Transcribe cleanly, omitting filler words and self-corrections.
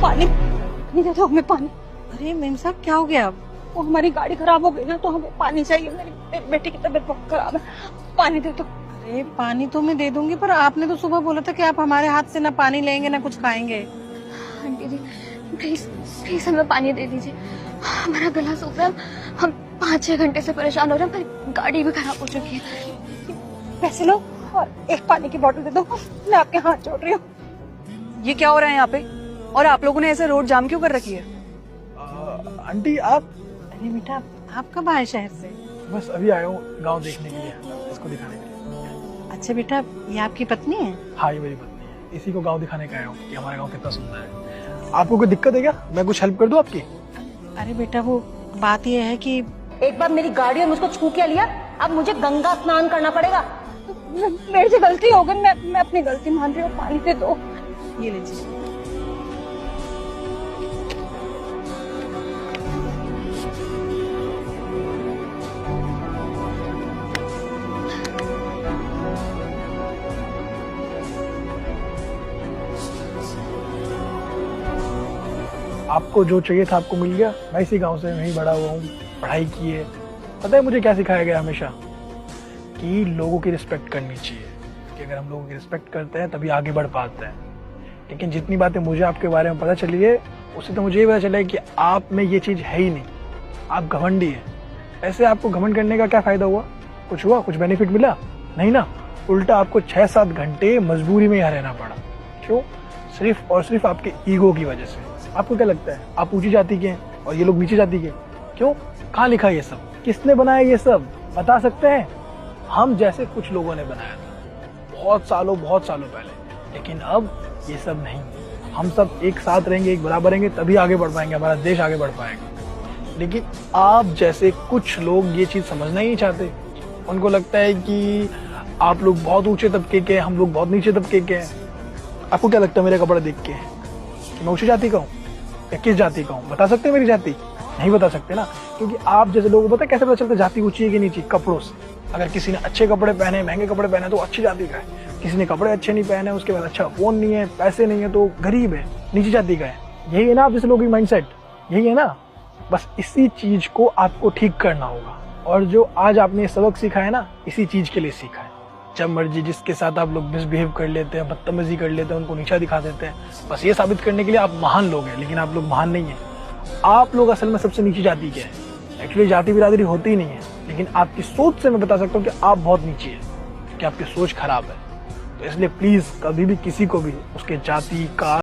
पानी नहीं दे दो हमें पानी। अरे मेम साहब क्या हो गया? वो हमारी गाड़ी खराब हो गई ना, तो हमें पानी चाहिए। मेरी बेटी की तबीयत बहुत खराब है, पानी दे दो। अरे पानी तो मैं दे दूंगी, पर आपने तो सुबह बोला था कि आप हमारे हाथ से ना पानी लेंगे ना कुछ खाएंगे। आंटी जी प्लीज प्लीज हमें पानी दे दीजिए, हमारा गला सूख रहा है, हम 5-6 घंटे से परेशान हो रहे हैं, हमारी गाड़ी भी खराब हो चुकी है। पैसे लो और एक पानी की बोतल दे दो, मैं आपके हाथ जोड़ रही हूँ। ये क्या हो रहा है यहाँ पे? और आप लोगों ने ऐसे रोड जाम क्यों कर रखी है? आंटी आप? अरे बेटा आप कब आए शहर से? बस अभी आया हूँ गांव देखने के लिए, इसको दिखाने के लिए। अच्छा बेटा ये आपकी पत्नी है? हाँ ये मेरी पत्नी है, इसी को गांव दिखाने का आया हूँ कि हमारा गांव कितना सुंदर है। आपको कोई दिक्कत है क्या? मैं कुछ हेल्प कर दूँ आपकी? अरे बेटा वो बात ये है कि एक बार मेरी गाड़ी और मुझको छू के लिया, अब मुझे गंगा स्नान करना पड़ेगा। मेरे से गलती हो गई, मैं अपनी गलती मान रही हूँ, पानी दे दो। ये लीजिए। आपको जो चाहिए था आपको मिल गया। मैं इसी गांव से वहीं बड़ा हुआ हूँ, पढ़ाई की है। पता है मुझे क्या सिखाया गया हमेशा? कि लोगों की रिस्पेक्ट करनी चाहिए, कि अगर हम लोगों की रिस्पेक्ट करते हैं तभी आगे बढ़ पाते हैं। लेकिन जितनी बातें मुझे आपके बारे में पता चली है, उससे तो मुझे ये पता चला है कि आप में ये चीज़ है ही नहीं, आप घमंडी है। ऐसे आपको घमंड करने का क्या फ़ायदा हुआ? कुछ हुआ? कुछ बेनिफिट मिला? नहीं ना। उल्टा आपको 6-7 घंटे मजबूरी में यहाँ रहना पड़ा। क्यों? सिर्फ और सिर्फ आपके ईगो की वजह से। आपको क्या लगता है आप ऊंची जाति के हैं और ये लोग नीचे जाति के? क्यों? कहाँ लिखा है ये सब? किसने बनाया ये सब? बता सकते हैं? हम जैसे कुछ लोगों ने बनाया था बहुत सालों पहले। लेकिन अब ये सब नहीं। हम सब एक साथ रहेंगे, एक बराबर रहेंगे, तभी आगे बढ़ पाएंगे, हमारा देश आगे बढ़ पाएगा। लेकिन आप जैसे कुछ लोग ये चीज़ समझना ही नहीं चाहते। उनको लगता है कि आप लोग बहुत ऊंचे तबके के हैं, हम लोग बहुत नीचे तबके के हैं। आपको क्या लगता है मेरे कपड़े देख के कि मैं ऊंची जाति का हूँ या किस जाति का हूँ? बता सकते हैं मेरी जाति? नहीं बता सकते ना, क्योंकि आप जैसे लोगों को पता है कैसे पता चलता है जाति ऊंची है कि नीची? कपड़ों से। अगर किसी ने अच्छे कपड़े पहने, महंगे कपड़े पहने तो अच्छी जाति का है। किसी ने कपड़े अच्छे नहीं पहने, उसके बाद अच्छा फोन नहीं है, पैसे नहीं है, तो गरीब है, नीची जाति का है। यही है ना आप जैसे लोगों की माइंडसेट? यही है ना? बस इसी चीज को आपको ठीक करना होगा। और जो आज आपने सबक सीखा है ना, इसी चीज के लिए सीखा है। जब मर्जी जिसके साथ आप लोग मिसबिहेव कर लेते हैं, बदतमीजी कर लेते हैं, उनको नीचा दिखा देते हैं, बस ये साबित करने के लिए आप महान लोग हैं। लेकिन आप लोग महान नहीं हैं। आप लोग असल में सबसे नीची जाति के हैं। एक्चुअली जाति बिरादरी होती ही नहीं है, लेकिन आपकी सोच से मैं बता सकता हूँ कि आप बहुत नीचे हैं, कि आपकी सोच खराब है। तो इसलिए प्लीज कभी भी किसी को भी उसके जाति का